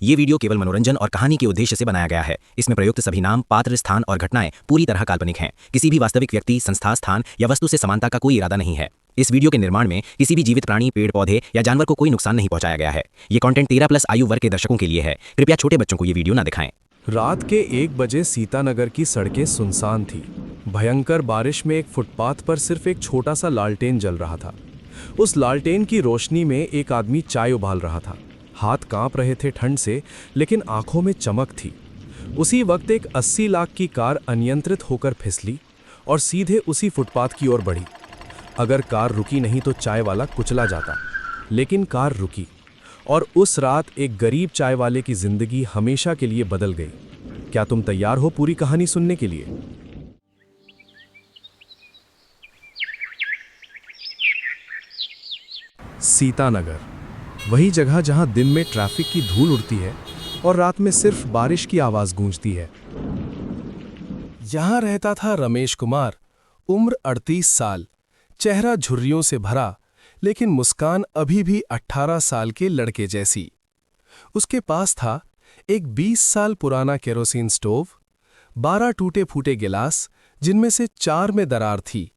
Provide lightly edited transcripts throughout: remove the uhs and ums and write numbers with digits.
ये वीडियो केवल मनोरंजन और कहानी के उद्देश्य से बनाया गया है। इसमें प्रयुक्त सभी नाम, पात्र, स्थान और घटनाएं पूरी तरह काल्पनिक हैं। किसी भी वास्तविक व्यक्ति, संस्था, स्थान या वस्तु से समानता का कोई इरादा नहीं है। इस वीडियो के निर्माण में किसी भी जीवित प्राणी, पेड़ पौधे या जानवर को कोई नुकसान नहीं पहुंचाया गया है। ये कंटेंट 13+ आयु वर्ग के दर्शकों के लिए है। कृपया छोटे बच्चों को ये वीडियो न दिखाएं। रात के 1 बजे सीतानगर की सड़कें सुनसान थी। भयंकर बारिश में एक फुटपाथ पर सिर्फ एक छोटा सा लालटेन जल रहा था। उस लालटेन की रोशनी में एक आदमी चाय उबाल रहा था। हाथ कांप रहे थे ठंड से, लेकिन आंखों में चमक थी। उसी वक्त एक 80 लाख की कार अनियंत्रित होकर फिसली और सीधे उसी फुटपाथ की ओर बढ़ी। अगर कार रुकी नहीं तो चाय वाला कुचला जाता, लेकिन कार रुकी और उस रात एक गरीब चाय वाले की जिंदगी हमेशा के लिए बदल गई। क्या तुम तैयार हो पूरी कहानी सुनने के लिए? सीतानगर, वही जगह जहां दिन में ट्रैफिक की धूल उड़ती है और रात में सिर्फ बारिश की आवाज गूंजती है। यहां रहता था रमेश कुमार, उम्र 38 साल, चेहरा झुर्रियों से भरा, लेकिन मुस्कान अभी भी 18 साल के लड़के जैसी। उसके पास था एक 20 साल पुराना केरोसिन स्टोव, 12 टूटे फूटे गिलास जिनमें से 4 में दरार थी,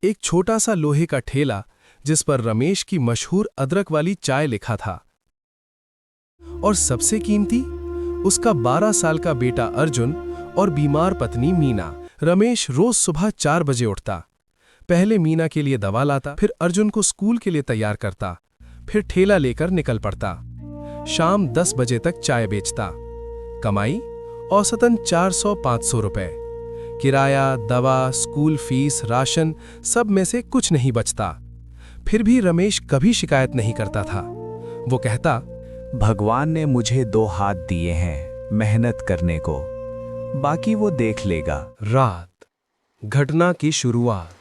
एक छोटा सा लोहे का ठेला जिस पर रमेश की मशहूर अदरक वाली चाय लिखा था, और सबसे कीमती उसका 12 साल का बेटा अर्जुन और बीमार पत्नी मीना। रमेश रोज सुबह 4 बजे उठता, पहले मीना के लिए दवा लाता, फिर अर्जुन को स्कूल के लिए तैयार करता, फिर ठेला लेकर निकल पड़ता। शाम 10 बजे तक चाय बेचता। कमाई औसतन 400-500 रुपए। किराया, दवा, स्कूल फीस, राशन, सब में से कुछ नहीं बचता। फिर भी रमेश कभी शिकायत नहीं करता था। वो कहता, भगवान ने मुझे 2 हाथ दिए हैं मेहनत करने को, बाकी वो देख लेगा। रात, घटना की शुरुआत।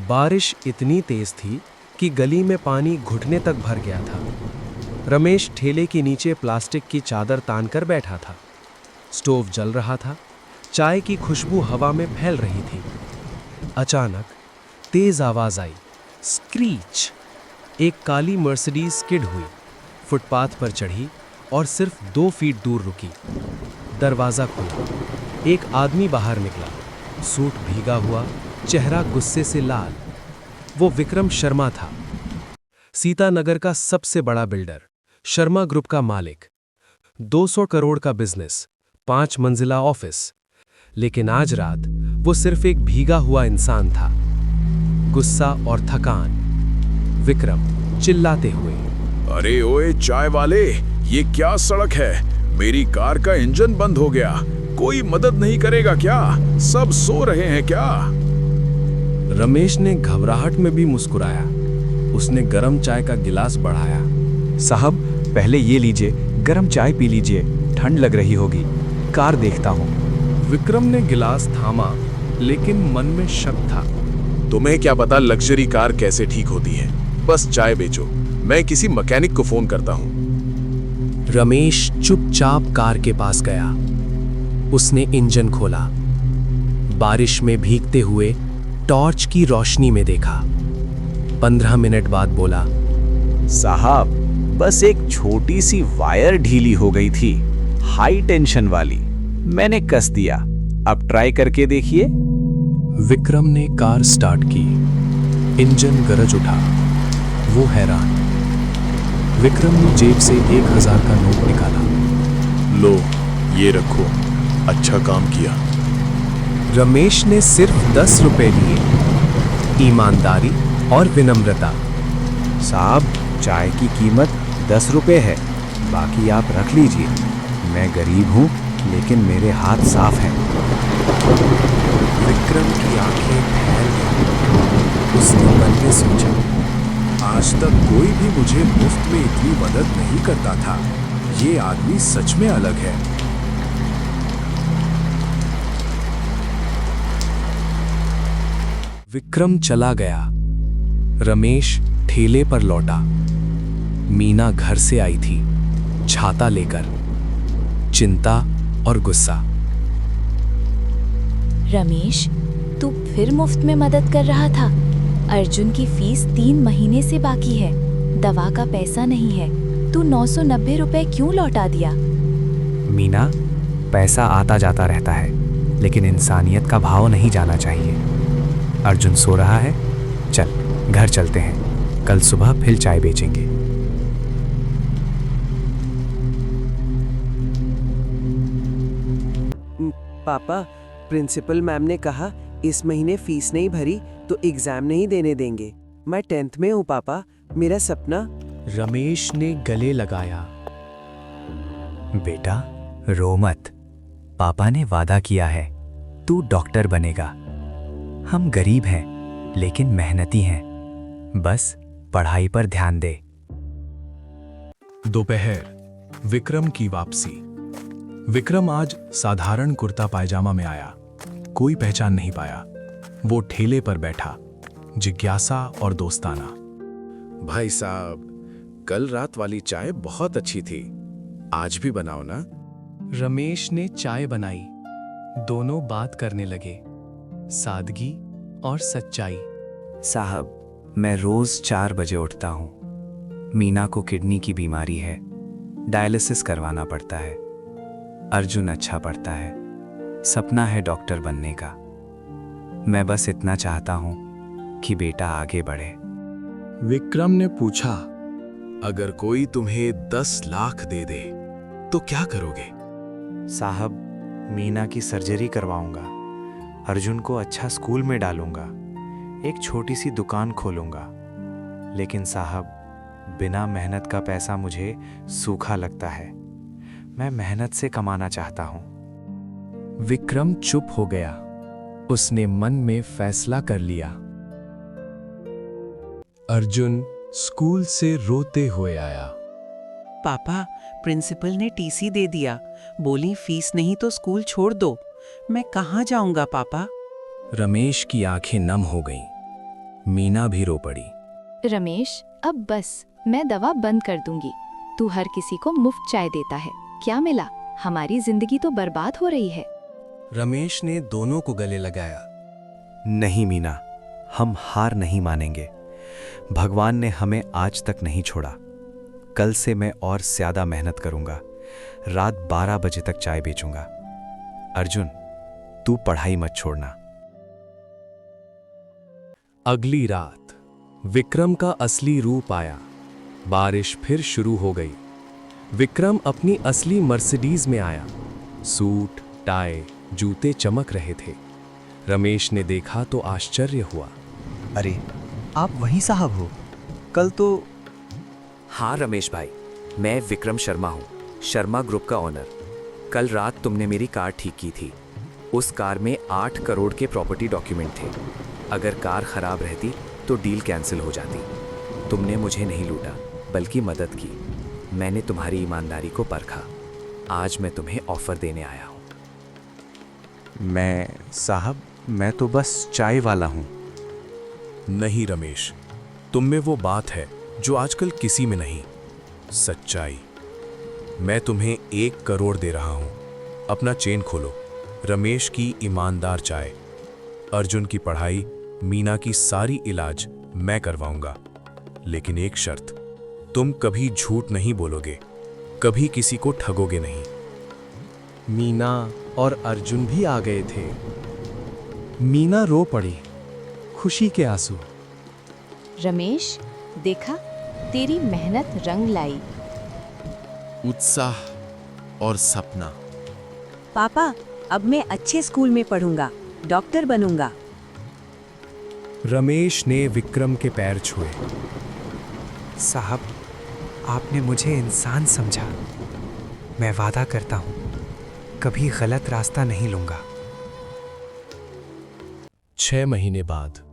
बारिश इतनी तेज थी कि गली में पानी घुटने तक भर गया था। रमेश ठेले के नीचे प्लास्टिक की चादर तानकर बैठा था। स्टोव जल रहा था, चाय की खुशबू हवा में फैल रही थी। अचानक तेज आवाज आई, स्क्रीच। एक काली मर्सिडीज स्किड हुई, फुटपाथ पर चढ़ी और सिर्फ 2 फीट दूर रुकी। दरवाजा खुला, एक आदमी बाहर निकला, सूट भीगा हुआ, चेहरा गुस्से से लाल। वो विक्रम शर्मा था, सीतानगर का सबसे बड़ा बिल्डर, शर्मा ग्रुप का मालिक। 200 करोड़ का बिजनेस, 5 मंजिला ऑफिस। लेकिन आज रात वो सिर्फ एक भीगा हुआ इंसान था, गुस्सा और थकान। विक्रम चिल्लाते हुए, अरे ओए चाय वाले, ये क्या सड़क है? मेरी कार का इंजन बंद हो गया, कोई मदद नहीं करेगा क्या? सब सो रहे हैं क्या? रमेश ने घबराहट में भी मुस्कुराया। उसने गरम चाय का गिलास बढ़ाया। साहब, पहले ये लीजिए, गरम चाय पी लीजिए, ठंड लग रही होगी, कार देखता हूँ। विक्रम ने गिलास थामा, लेकिन मन में शक था। तुम्हें क्या पता लग्जरी कार कैसे ठीक होती है? बस चाय बेचो, मैं किसी मैकेनिक को फोन करता हूँ। रमेश चुपचाप कार के पास गया। उसने इंजन खोला, बारिश में भीगते हुए टॉर्च की रोशनी में देखा। 15 मिनट बाद बोला, साहब, बस एक छोटी सी वायर ढीली हो गई थी, हाई टेंशन वाली, मैंने कस दिया, अब ट्राई करके देखिए। विक्रम ने कार स्टार्ट की, इंजन गरज उठा। वो हैरान। विक्रम ने जेब से 1000 का नोट निकाला। लो, ये रखो, अच्छा काम किया। रमेश ने सिर्फ 10 रुपए लिए, ईमानदारी और विनम्रता। साहब, चाय की कीमत 10 रुपए है, बाकी आप रख लीजिए। मैं गरीब हूँ, लेकिन मेरे हाथ साफ हैं। विक्रम की आंखें फैल गईं। उसने मन में सोचा, आज तक कोई भी मुझे मुफ्त में इतनी मदद नहीं करता था। ये आदमी सच में अलग है। विक्रम चला गया। रमेश ठेले पर लौटा। मीना घर से आई थी, छाता लेकर, चिंता और गुस्सा। रमेश, तू फिर मुफ्त में मदद कर रहा था। अर्जुन की फीस 3 महीने से बाकी है, दवा का पैसा नहीं है, तू 990 रुपए क्यों लौटा दिया? मीना, पैसा आता जाता रहता है, लेकिन इंसानियत का भाव नहीं जाना चाहिए। अर्जुन सो रहा है, चल घर चलते हैं, कल सुबह फिर चाय बेचेंगे। पापा, प्रिंसिपल मैम ने कहा इस महीने फीस नहीं भरी तो एग्जाम नहीं देने देंगे। मैं 10th में हूँ पापा, मेरा सपना। रमेश ने गले लगाया। बेटा रो मत, पापा ने वादा किया है तू डॉक्टर बनेगा। हम गरीब हैं लेकिन मेहनती हैं, बस पढ़ाई पर ध्यान दे। दोपहर, विक्रम की वापसी। विक्रम आज साधारण कुर्ता पायजामा में आया। कोई पहचान नहीं पाया। वो ठेले पर बैठा, जिज्ञासा और दोस्ताना। भाई साहब, कल रात वाली चाय बहुत अच्छी थी, आज भी बनाओ ना। रमेश ने चाय बनाई। दोनों बात करने लगे, सादगी और सच्चाई। साहब, मैं रोज 4 बजे उठता हूँ। मीना को किडनी की बीमारी है, डायलिसिस करवाना पड़ता है। अर्जुन अच्छा पढ़ता है, सपना है डॉक्टर बनने का। मैं बस इतना चाहता हूँ कि बेटा आगे बढ़े। विक्रम ने पूछा, अगर कोई तुम्हें 10 लाख दे दे तो क्या करोगे? साहब, मीना की सर्जरी करवाऊंगा, अर्जुन को अच्छा स्कूल में डालूंगा, एक छोटी सी दुकान खोलूंगा। लेकिन साहब, बिना मेहनत का पैसा मुझे सूखा लगता है। मैं मेहनत से कमाना चाहता हूं। विक्रम चुप हो गया। उसने मन में फैसला कर लिया। अर्जुन स्कूल से रोते हुए आया। पापा, प्रिंसिपल ने टीसी दे दिया, बोली फीस नहीं तो स्कूल छोड़ दो। मैं कहाँ जाऊंगा पापा? रमेश की आंखें नम हो गईं। मीना भी रो पड़ी। रमेश, अब बस, मैं दवा बंद कर दूंगी। तू हर किसी को मुफ्त चाय देता है, क्या मिला? हमारी जिंदगी तो बर्बाद हो रही है। रमेश ने दोनों को गले लगाया। नहीं मीना, हम हार नहीं मानेंगे। भगवान ने हमें आज तक नहीं छोड़ा। कल से मैं और ज्यादा मेहनत करूंगा। रात 12 बजे तक चाय बेचूंगा। अर्जुन, तू पढ़ाई मत छोड़ना। अगली रात विक्रम का असली रूप आया। बारिश फिर शुरू हो गई। विक्रम अपनी असली मर्सिडीज में आया। सूट, टाई, जूते चमक रहे थे। रमेश ने देखा तो आश्चर्य हुआ। अरे, आप वही साहब हो? कल तो। हाँ रमेश भाई, मैं विक्रम शर्मा हूँ, शर्मा ग्रुप का ऑनर। कल रात तुमने मेरी कार ठीक की थी। उस कार में 8 करोड़ के प्रॉपर्टी डॉक्यूमेंट थे। अगर कार खराब रहती तो डील कैंसिल हो जाती। तुमने मुझे नहीं लूटा बल्कि मदद की। मैंने तुम्हारी ईमानदारी को परखा। आज मैं तुम्हें ऑफर देने आया हूँ। साहब, मैं तो बस चाय वाला हूँ। नहीं रमेश, तुम में वो बात है जो आजकल किसी में नहीं, सच्चाई। मैं तुम्हें 1 करोड़ दे रहा हूं। अपना चेन खोलो। रमेश की ईमानदार चाय, अर्जुन की पढ़ाई, मीना की सारी इलाज मैं करवाऊंगा। लेकिन एक शर्त, तुम कभी झूठ नहीं बोलोगे, कभी किसी को ठगोगे नहीं। मीना और अर्जुन भी आ गए थे। मीना रो पड़ी, खुशी के आंसू। रमेश, देखा, तेरी मेहनत रंग लाई। उत्साह और सपना। पापा, अब मैं अच्छे स्कूल में पढ़ूंगा, डॉक्टर बनूंगा। रमेश ने विक्रम के पैर छुए। साहब, आपने मुझे इंसान समझा। मैं वादा करता हूं, कभी गलत रास्ता नहीं लूंगा। 6 महीने बाद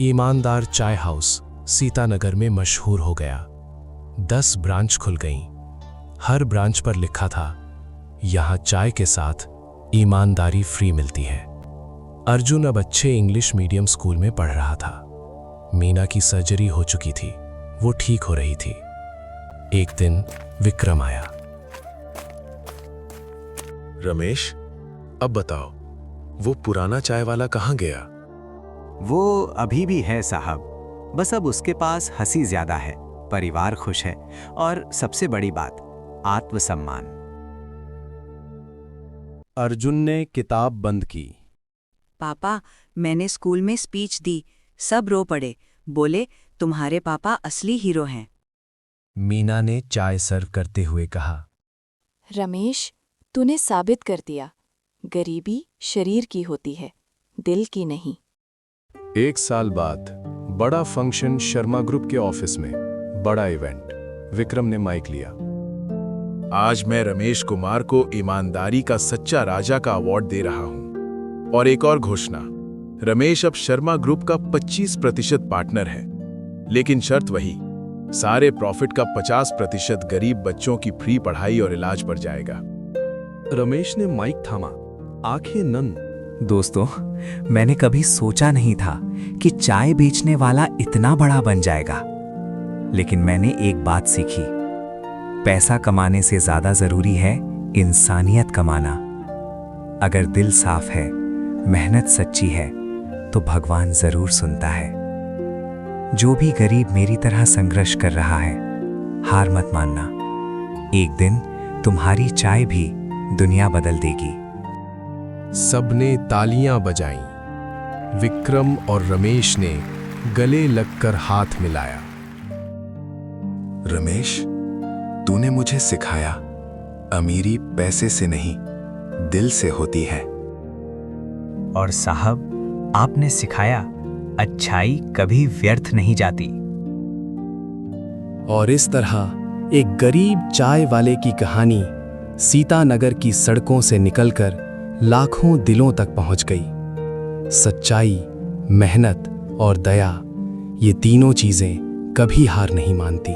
ईमानदार चाय हाउस सीतानगर में मशहूर हो गया। 10 ब्रांच खुल गईं। हर ब्रांच पर लिखा था, यहां चाय के साथ ईमानदारी फ्री मिलती है। अर्जुन अब अच्छे इंग्लिश मीडियम स्कूल में पढ़ रहा था। मीना की सर्जरी हो चुकी थी, वो ठीक हो रही थी। एक दिन विक्रम आया। रमेश, अब बताओ, वो पुराना चाय वाला कहाँ गया? वो अभी भी है साहब, बस अब उसके पास हंसी ज्यादा है। परिवार खुश है और सबसे बड़ी बात, आत्मसम्मान। अर्जुन ने किताब बंद की। पापा, मैंने स्कूल में स्पीच दी, सब रो पड़े, बोले तुम्हारे पापा असली हीरो हैं। मीना ने चाय सर्व करते हुए कहा, रमेश, तूने साबित कर दिया, गरीबी शरीर की होती है, दिल की नहीं। 1 साल बाद बड़ा फंक्शन शर्मा ग्रुप के ऑफिस में, बड़ा इवेंट। विक्रम ने माइक लिया। आज मैं रमेश कुमार को ईमानदारी का सच्चा राजा का अवार्ड दे रहा हूं। और एक और घोषणा, रमेश अब शर्मा ग्रुप का 25% पार्टनर है, लेकिन शर्त वही, सारे प्रॉफिट का 50% गरीब बच्चों की फ्री पढ़ाई और इलाज पर जाएगा। रमेश ने माइक थामा, आंखें नम। दोस्तों, मैंने कभी सोचा नहीं था कि चाय बेचने वाला इतना बड़ा बन जाएगा, लेकिन मैंने एक बात सीखी, पैसा कमाने से ज्यादा जरूरी है इंसानियत कमाना। अगर दिल साफ है, मेहनत सच्ची है, तो भगवान जरूर सुनता है। जो भी गरीब मेरी तरह संघर्ष कर रहा है, हार मत मानना। एक दिन तुम्हारी चाय भी दुनिया बदल देगी। सबने तालियां बजाईं। विक्रम और रमेश ने गले लगकर हाथ मिलाया। रमेश, तूने मुझे सिखाया, अमीरी पैसे से नहीं, दिल से होती है। और साहब, आपने सिखाया, अच्छाई कभी व्यर्थ नहीं जाती। और इस तरह एक गरीब चाय वाले की कहानी सीतानगर की सड़कों से निकलकर लाखों दिलों तक पहुंच गई। सच्चाई, मेहनत और दया, ये तीनों चीजें कभी हार नहीं मानती।